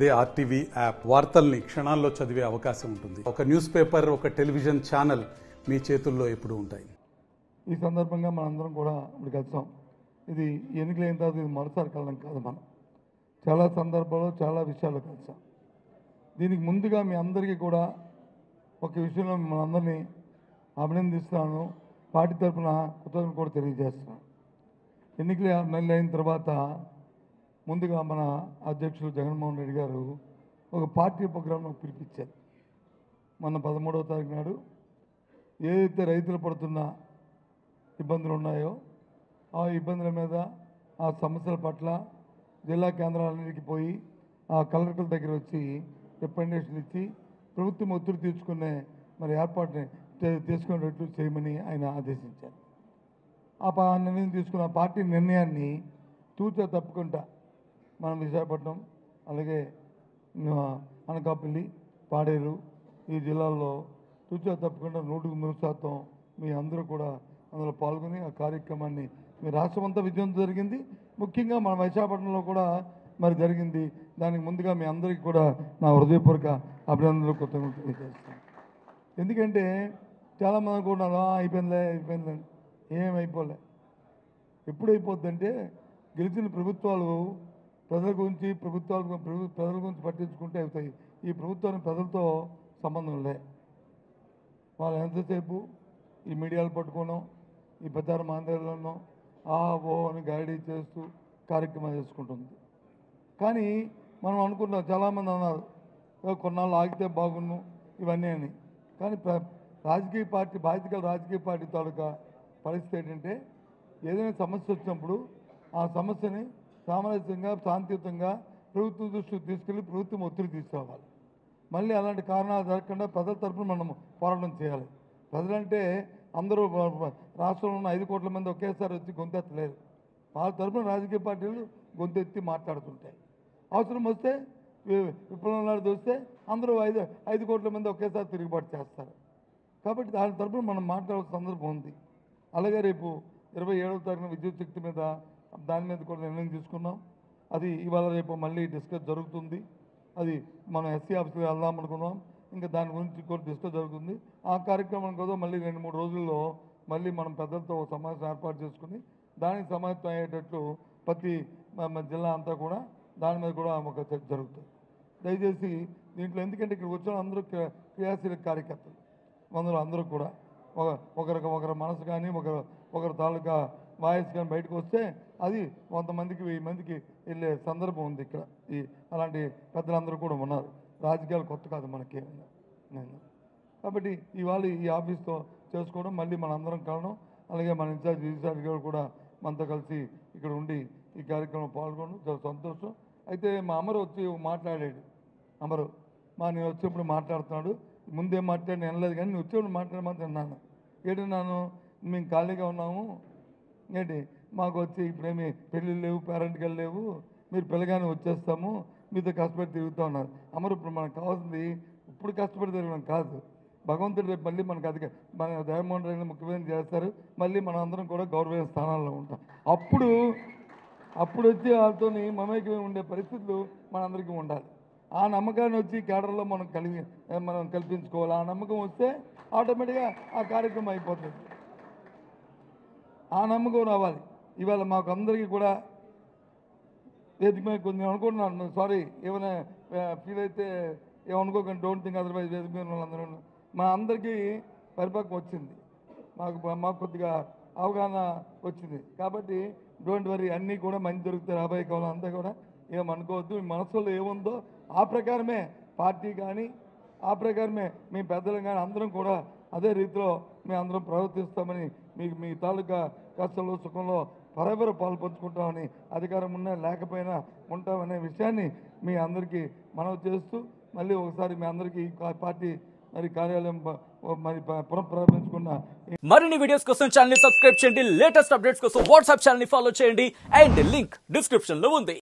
అదే RTV app వార్తల్ని క్షణాల్లో చదివే అవకాశం ఉంటుంది. ఒక న్యూస్ పేపర్, ఒక టెలివిజన్ ఛానల్ మీ చేతుల్లో ఎప్పుడూ ఉంటాయి. ఈ సందర్భంగా మనందరం కూడా ఇప్పుడు కలిసాం. ఇది ఎన్నికలైన తర్వాత ఇది మరోసారి కలడం కాదు. మనం చాలా సందర్భాల్లో చాలా విషయాలు కలిసాం. దీనికి ముందుగా మీ అందరికీ కూడా ఒక విషయంలో మనందరినీ అభినందిస్తున్నాను. పార్టీ తరఫున కృతజ్ఞతలు కూడా తెలియజేస్తున్నాను. ఎన్నికలు నెల అయిన తర్వాత ముందుగా మన అధ్యక్షులు జగన్మోహన్ రెడ్డి గారు ఒక పార్టీ ప్రోగ్రాంను పిలిపించారు. మన 13వ తారీఖు నాడు ఏదైతే రైతులు పడుతున్న ఇబ్బందులు ఉన్నాయో ఆ ఇబ్బందుల మీద, ఆ సమస్యల పట్ల జిల్లా కేంద్రాలన్నిటికీ పోయి ఆ కలెక్టర్ల దగ్గర వచ్చి రిప్రజెంటేషన్ ఇచ్చి ప్రభుత్వం ఒత్తిడి తీర్చుకునే మరి ఏర్పాటుని తీసుకునేటట్లు చేయమని ఆయన ఆదేశించారు. ఆ నిర్ణయం తీసుకున్న పార్టీ నిర్ణయాన్ని తూచా తప్పకుండా మనం విశాఖపట్నం, అలాగే అనకాపల్లి, పాడేరు ఈ జిల్లాల్లో తూచా తప్పకుండా 100% మీ అందరూ కూడా అందులో పాల్గొని ఆ కార్యక్రమాన్ని మీ రాష్ట్రమంతా విజయవంతం జరిగింది. ముఖ్యంగా మన విశాఖపట్నంలో కూడా మరి జరిగింది. దానికి ముందుగా మీ అందరికీ కూడా నా హృదయపూర్వక అభినందనలు కృతజ్ఞతలు తెలియజేస్తాను. ఎందుకంటే చాలామంది అనుకుంటున్నారు అయిపోయింది, ఏమైపోలే. ఎప్పుడు అయిపోద్దంటే గెలిచిన ప్రభుత్వాలు ప్రజల గురించి ప్రజల గురించి పట్టించుకుంటే అవుతాయి. ఈ ప్రభుత్వానికి ప్రజలతో సంబంధం లే. వాళ్ళు ఎంతసేపు ఈ మీడియాలు పట్టుకోవడం, ఈ ప్రచార మాంద్యాలను ఓ అని గైడీ చేస్తూ కార్యక్రమాలు చేసుకుంటుంది. కానీ మనం అనుకుంటాం, చాలామంది అన్నారు కొన్నాళ్ళు ఆగితే బాగున్ను ఇవన్నీ అని. కానీ రాజకీయ పార్టీ తాలూకా పరిస్థితి ఏంటంటే ఏదైనా సమస్య వచ్చినప్పుడు ఆ సమస్యని సామరస్యంగా, శాంతియుతంగా ప్రభుత్వం దృష్టికి తీసుకెళ్ళి ప్రభుత్వం ఒత్తిడి తీసుకురావాలి. మళ్ళీ అలాంటి కారణాలు జరగకుండా ప్రజల తరఫున మనం పోరాటం చేయాలి. ప్రజలంటే అందరూ రాష్ట్రంలో ఉన్న 5 కోట్ల మంది ఒకేసారి వచ్చి గొంతెత్తలేరు. వాళ్ళ తరఫున రాజకీయ పార్టీలు గొంతెత్తి మాట్లాడుతుంటాయి. అవసరం వస్తే విప్లవం నాడు వస్తే అందరూ 5 కోట్ల మంది ఒకేసారి తిరుగుబాటు చేస్తారు. కాబట్టి దాని తరఫున మనం మాట్లాడాల్సిన సందర్భం ఉంది. అలాగే రేపు 27వ తారీఖున విద్యుత్ శక్తి మీద దాని మీద కూడా నిర్ణయం తీసుకున్నాం. అది ఇవాళ రేపు మళ్ళీ డిస్కస్ జరుగుతుంది. అది మనం ఎస్సీ ఆఫీస్కి వెళ్దాం అనుకున్నాం. ఇంకా దాని గురించి కూడా డిస్కస్ జరుగుతుంది. ఆ కార్యక్రమం కూడా మళ్ళీ 2-3 రోజుల్లో మళ్ళీ మనం పెద్దలతో సమావేశం ఏర్పాటు చేసుకుని దానికి సమాయత్తం అయ్యేటట్లు ప్రతి జిల్లా అంతా కూడా దాని మీద కూడా ఒక చర్చ జరుగుతుంది. దయచేసి దీంట్లో ఎందుకంటే ఇక్కడ వచ్చిన అందరూ క్రియాశీల కార్యకర్తలు అందరూ కూడా ఒకరి మనసు కానీ ఒకరి తాలూకా వాయిస్ కానీ బయటకు వస్తే అది 100 మందికి 1000 మందికి వెళ్ళే సందర్భం ఉంది. ఇక్కడ అలాంటి పెద్దలందరూ కూడా ఉన్నారు. రాజకీయాలు కొత్త కాదు మనకేమన్నా. కాబట్టి ఇవాళ ఈ ఆఫీస్తో చేసుకోవడం, మళ్ళీ మన అందరం కలవడం, అలాగే మన ఇన్ఛార్జ్ విజయసాయి గారు కూడా మనతో కలిసి ఇక్కడ ఉండి ఈ కార్యక్రమం పాల్గొనడం చాలా సంతోషం. అయితే మా అమరు వచ్చి మాట్లాడాడు. నేను వచ్చేప్పుడు మాట్లాడుతున్నాడు. ముందేం మాట్లాడి వినలేదు, కానీ నేను వచ్చేప్పుడు మాట్లాడమని అన్నాను. ఏంటన్నాను, మేము ఖాళీగా ఉన్నాము ఏంటి, మాకు వచ్చి ఇప్పుడేమి పెళ్ళిళ్ళు లేవు, పేరెంట్కి లేవు, మీరు పిల్లగానే వచ్చేస్తాము, మీతో కష్టపడి తిరుగుతూ ఉన్నారు. అమరు ఇప్పుడు మనకు కావాల్సింది ఇప్పుడు కష్టపడి తిరగడం కాదు. భగవంతుడు రేపు మళ్ళీ మనకు అది మన జగన్మోహన్ రెడ్డి ముఖ్యమంత్రి చేస్తారు. మళ్ళీ మనం అందరం కూడా గౌరవ స్థానాల్లో ఉంటాం. అప్పుడు వచ్చి వాళ్ళతో మమేకమై ఉండే పరిస్థితులు మనందరికీ ఉండాలి. ఆ నమ్మకాన్ని వచ్చి కేడర్లో మనం కల్పించుకోవాలి. ఆ నమ్మకం వస్తే ఆటోమేటిక్గా ఆ కార్యక్రమం అయిపోతుంది. ఆ నమ్మకం రావాలి. ఇవాళ మాకు అందరికీ కూడా వేదిక మీద కొంచెం అనుకుంటున్నాను, సారీ ఏమైనా ఫీల్ అయితే ఏమనుకోకండి, డోంట్ థింక్ అదర్వైజ్. వేదిక మీద వాళ్ళందరూ మా అందరికీ పరిపక్వం వచ్చింది, మాకు కొద్దిగా అవగాహన వచ్చింది. కాబట్టి డోంట్ వరీ, అన్నీ కూడా మంచి దొరుకుతాయి రాబోయే కాలం. అంతా కూడా ఏమనుకోవద్దు. మీ మనసులో ఏముందో ఆ ప్రకారమే పార్టీ కానీ, ఆ ప్రకారమే మీ పెద్దలు కానీ అందరం కూడా అదే రీతిలో మేము అందరం ప్రవర్తిస్తామని, మీ తాలూకా కష్టంలో సుఖంలో పరవరు పాలు పంచుకుంటామని, అధికారం ఉన్నా లేకపోయినా ఉంటామనే విషయాన్ని మీ అందరికీ మనవి చేస్తూ, మళ్ళీ ఒకసారి మీ అందరికీ పార్టీ మరి కార్యాలయం మరి పునఃప్రారంభించుకున్న మరిన్ని వీడియోస్ కోసం ఛానల్ ని సబ్స్క్రైబ్ చేయండి. లేటెస్ట్ అప్డేట్స్ కోసం వాట్సాప్ ఛానల్ ని ఫాలో చేయండి. అండ్ లింక్ డిస్క్రిప్షన్ లో ఉంది.